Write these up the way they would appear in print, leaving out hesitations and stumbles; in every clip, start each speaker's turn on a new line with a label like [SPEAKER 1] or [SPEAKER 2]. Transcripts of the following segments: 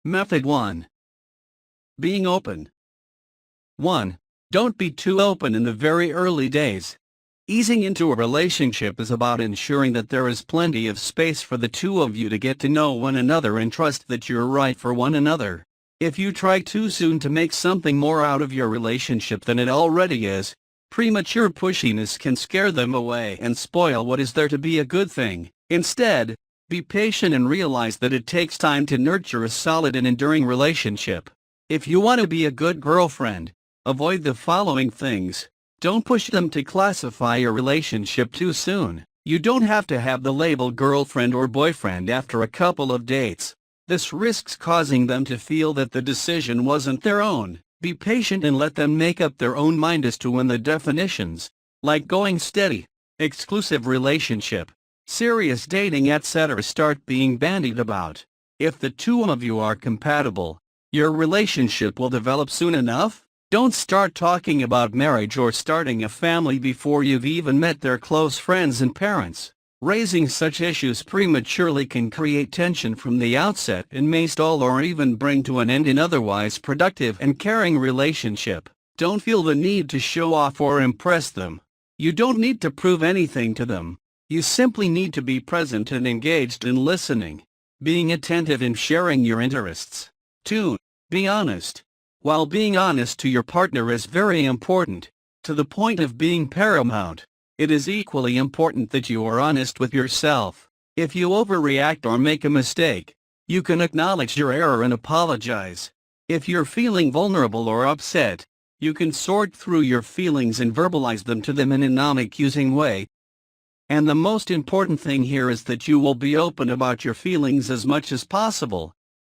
[SPEAKER 1] Method 1. Being open. 1. Don't be too open in the very early days. Easing into a relationship is about ensuring that there is plenty of space for the two of you to get to know one another and trust that you're right for one another. If you try too soon to make something more out of your relationship than it already is, premature pushiness can scare them away and spoil what is there to be a good thing. Instead, be patient and realize that it takes time to nurture a solid and enduring relationship. If you want to be a good girlfriend, avoid the following things. Don't push them to classify your relationship too soon. You don't have to have the label girlfriend or boyfriend after a couple of dates. This risks causing them to feel that the decision wasn't their own. Be patient and let them make up their own mind as to when the definitions, like going steady, exclusive relationship, serious dating, etc., start being bandied about. If the two of you are compatible, your relationship will develop soon enough. Don't start talking about marriage or starting a family before you've even met their close friends and parents. Raising such issues prematurely can create tension from the outset and may stall or even bring to an end an otherwise productive and caring relationship. Don't feel the need to show off or impress them. You don't need to prove anything to them. You simply need to be present and engaged in listening, being attentive and sharing your interests. 2. Be honest. While being honest to your partner is very important, to the point of being paramount, it is equally important that you are honest with yourself. If you overreact or make a mistake, you can acknowledge your error and apologize. If you're feeling vulnerable or upset, you can sort through your feelings and verbalize them to them in a non-accusing way. And the most important thing here is that you will be open about your feelings as much as possible.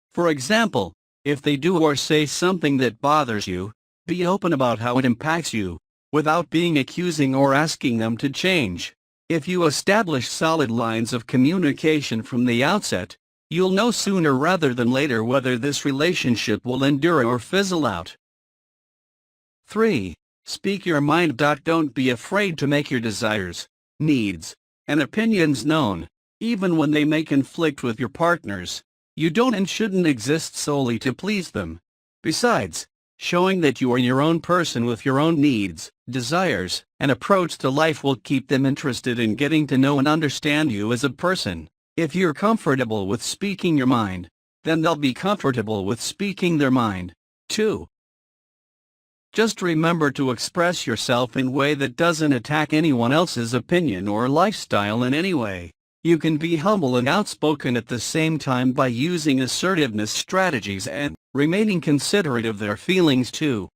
[SPEAKER 1] For example, if they do or say something that bothers you, be open about how it impacts you, without being accusing or asking them to change. If you establish solid lines of communication from the outset, you'll know sooner rather than later whether this relationship will endure or fizzle out. 3. Speak your mind. Don't be afraid to make your desires, needs, and opinions known, even when they may conflict with your partner's. You don't and shouldn't exist solely to please them. Besides, showing that you are your own person with your own needs, desires, and approach to life will keep them interested in getting to know and understand you as a person. If you're comfortable with speaking your mind, then they'll be comfortable with speaking their mind, too. Just remember to express yourself in a way that doesn't attack anyone else's opinion or lifestyle in any way. You can be humble and outspoken at the same time by using assertiveness strategies and remaining considerate of their feelings too.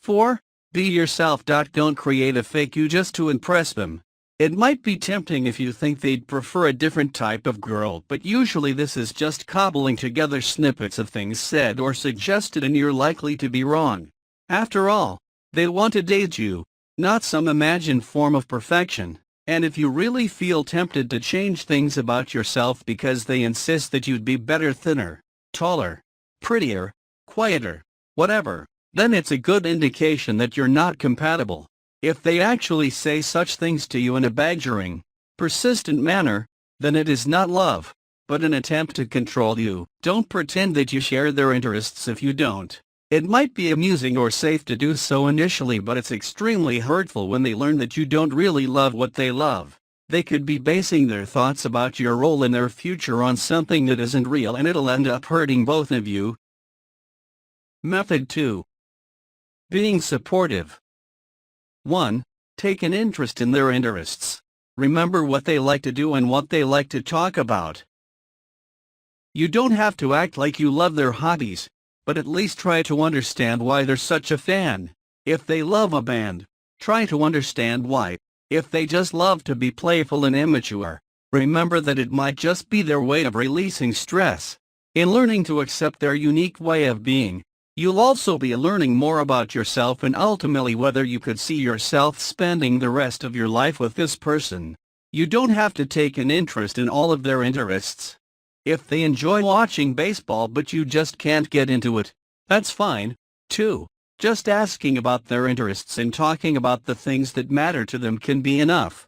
[SPEAKER 1] 4. Be yourself. Don't create a fake you just to impress them. It might be tempting if you think they'd prefer a different type of girl, but usually this is just cobbling together snippets of things said or suggested, and you're likely to be wrong. After all, they want to date you, not some imagined form of perfection. And if you really feel tempted to change things about yourself because they insist that you'd be better thinner, taller, prettier, quieter, whatever, then it's a good indication that you're not compatible. If they actually say such things to you in a badgering, persistent manner, then it is not love, but an attempt to control you. Don't pretend that you share their interests if you don't. It might be amusing or safe to do so initially, but it's extremely hurtful when they learn that you don't really love what they love. They could be basing their thoughts about your role in their future on something that isn't real, and it'll end up hurting both of you. Method 2. Being supportive. 1. Take an interest in their interests. Remember what they like to do and what they like to talk about. You don't have to act like you love their hobbies, but at least try to understand why they're such a fan. If they love a band, try to understand why. If they just love to be playful and immature, remember that it might just be their way of releasing stress. In learning to accept their unique way of being, you'll also be learning more about yourself and ultimately whether you could see yourself spending the rest of your life with this person. You don't have to take an interest in all of their interests. If they enjoy watching baseball but you just can't get into it, that's fine, too. Just asking about their interests and talking about the things that matter to them can be enough.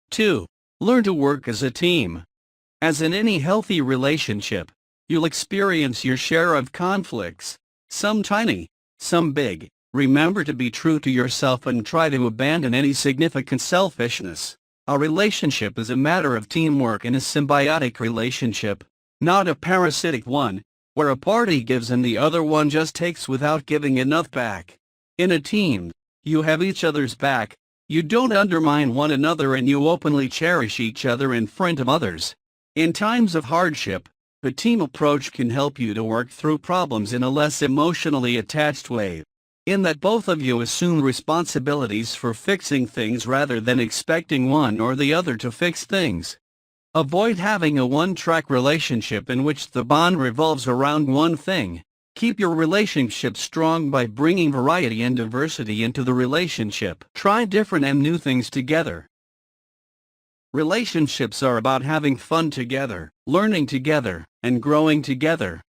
[SPEAKER 1] 2. Learn to work as a team. As in any healthy relationship, You'll experience your share of conflicts, some tiny, some big. Remember to be true to yourself and try to abandon any significant selfishness. A relationship is a matter of teamwork and a symbiotic relationship, not a parasitic one, where a party gives and the other one just takes without giving enough back. In a team, you have each other's back, you don't undermine one another, and you openly cherish each other in front of others. In times of hardship, the team approach can help you to work through problems in a less emotionally attached way, in that both of you assume responsibilities for fixing things rather than expecting one or the other to fix things. Avoid having a one-track relationship in which the bond revolves around one thing. Keep your relationship strong by bringing variety and diversity into the relationship. Try different and new things together. Relationships are about having fun together, learning together, and growing together.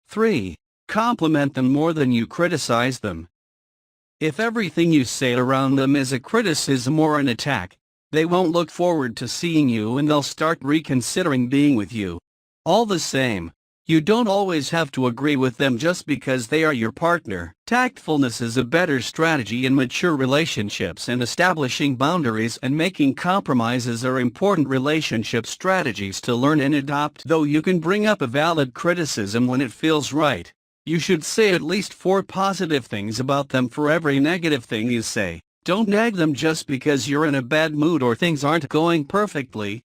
[SPEAKER 1] 3. Compliment them more than you criticize them. If everything you say around them is a criticism or an attack, they won't look forward to seeing you and they'll start reconsidering being with you. All the same, you don't always have to agree with them just because they are your partner. Tactfulness is a better strategy in mature relationships, and establishing boundaries and making compromises are important relationship strategies to learn and adopt. Though you can bring up a valid criticism when it feels right, you should say at least 4 positive things about them for every negative thing you say. Don't nag them just because you're in a bad mood or things aren't going perfectly.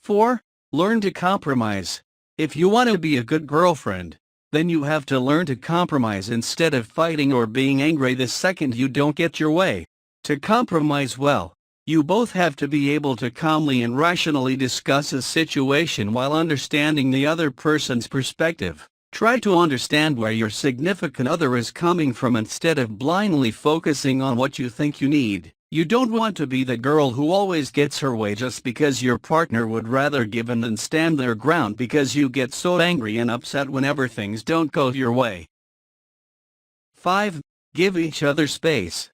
[SPEAKER 1] 4. Learn to compromise. If you want to be a good girlfriend, then you have to learn to compromise instead of fighting or being angry the second you don't get your way. To compromise well, you both have to be able to calmly and rationally discuss a situation while understanding the other person's perspective. Try to understand where your significant other is coming from instead of blindly focusing on what you think you need. You don't want to be the girl who always gets her way just because your partner would rather give in than stand their ground because you get so angry and upset whenever things don't go your way. 5. Give each other space.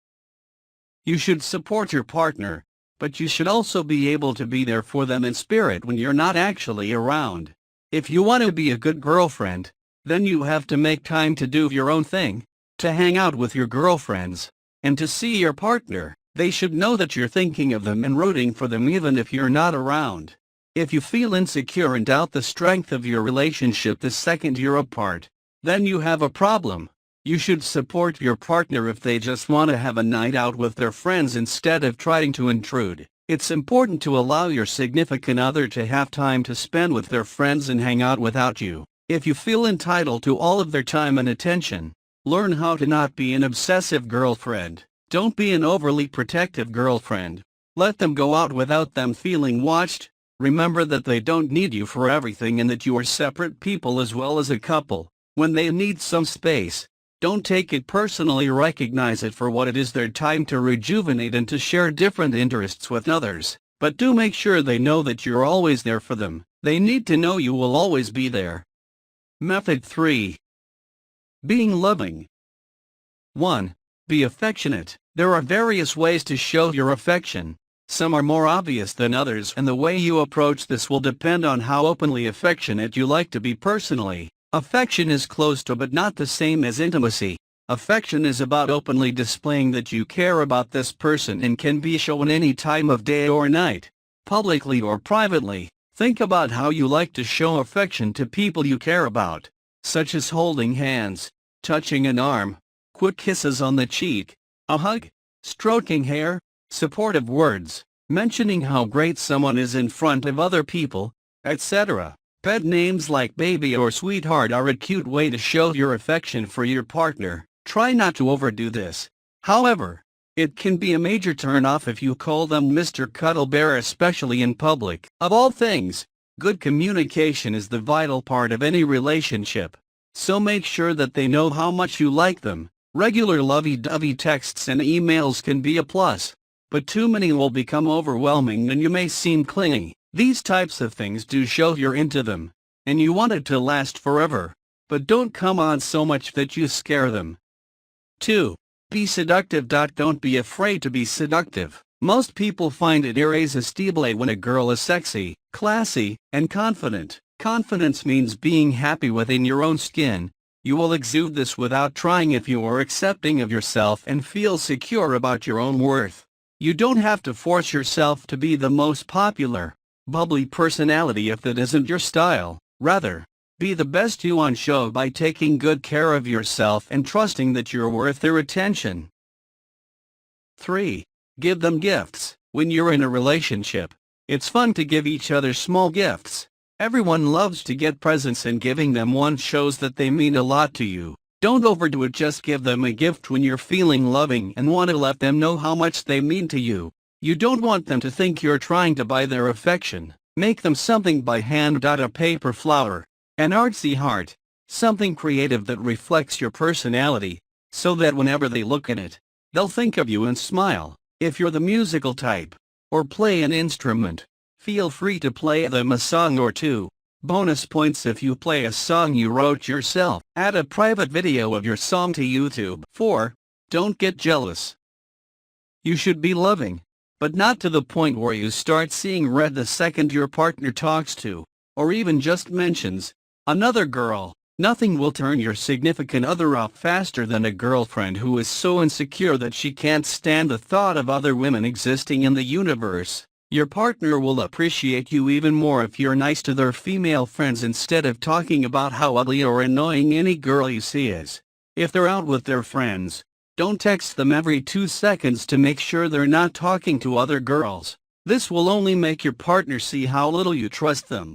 [SPEAKER 1] You should support your partner, but you should also be able to be there for them in spirit when you're not actually around. If you want to be a good girlfriend, then you have to make time to do your own thing, to hang out with your girlfriends, and to see your partner. They should know that you're thinking of them and rooting for them even if you're not around. If you feel insecure and doubt the strength of your relationship the second you're apart, then you have a problem. You should support your partner if they just want to have a night out with their friends instead of trying to intrude. It's important to allow your significant other to have time to spend with their friends and hang out without you. If you feel entitled to all of their time and attention, learn how to not be an obsessive girlfriend. Don't be an overly protective girlfriend. Let them go out without them feeling watched. Remember that they don't need you for everything and that you are separate people as well as a couple. When they need some space, don't take it personally. Recognize it for what it is, their time to rejuvenate and to share different interests with others. But do make sure they know that you're always there for them. They need to know you will always be there. Method 3. Being loving. 1. Be affectionate. There are various ways to show your affection. Some are more obvious than others, and the way you approach this will depend on how openly affectionate you like to be personally. Affection is close to but not the same as intimacy. Affection is about openly displaying that you care about this person and can be shown any time of day or night, publicly or privately. Think about how you like to show affection to people you care about, such as holding hands, touching an arm, quick kisses on the cheek, a hug, stroking hair, supportive words, mentioning how great someone is in front of other people, etc. Pet names like baby or sweetheart are a cute way to show your affection for your partner. Try not to overdo this. However, it can be a major turn-off if you call them Mr. Cuddle Bear, especially in public. Of all things, good communication is the vital part of any relationship. So make sure that they know how much you like them. Regular lovey-dovey texts and emails can be a plus, but too many will become overwhelming and you may seem clingy. These types of things do show you're into them, and you want it to last forever, but don't come on so much that you scare them. 2. Be seductive. Don't be afraid to be seductive. Most people find it irresistible when a girl is sexy, classy, and confident. Confidence means being happy within your own skin. You will exude this without trying if you are accepting of yourself and feel secure about your own worth. You don't have to force yourself to be the most popular, bubbly personality if that isn't your style. Rather, be the best you on show by taking good care of yourself and trusting that you're worth their attention. 3. Give them gifts. When you're in a relationship, it's fun to give each other small gifts. Everyone loves to get presents, and giving them one shows that they mean a lot to you. Don't overdo it, just give them a gift when you're feeling loving and want to let them know how much they mean to you. You don't want them to think you're trying to buy their affection. Make them something by hand. A paper flower, an artsy heart, something creative that reflects your personality, so that whenever they look at it, they'll think of you and smile. If you're the musical type, or play an instrument, feel free to play them a song or two. Bonus points if you play a song you wrote yourself. Add a private video of your song to YouTube. 4. Don't get jealous. You should be loving, but not to the point where you start seeing red the second your partner talks to, or even just mentions, another girl. Nothing will turn your significant other off faster than a girlfriend who is so insecure that she can't stand the thought of other women existing in the universe. Your partner will appreciate you even more if you're nice to their female friends instead of talking about how ugly or annoying any girl you see is. If they're out with their friends, don't text them every 2 seconds to make sure they're not talking to other girls. This will only make your partner see how little you trust them.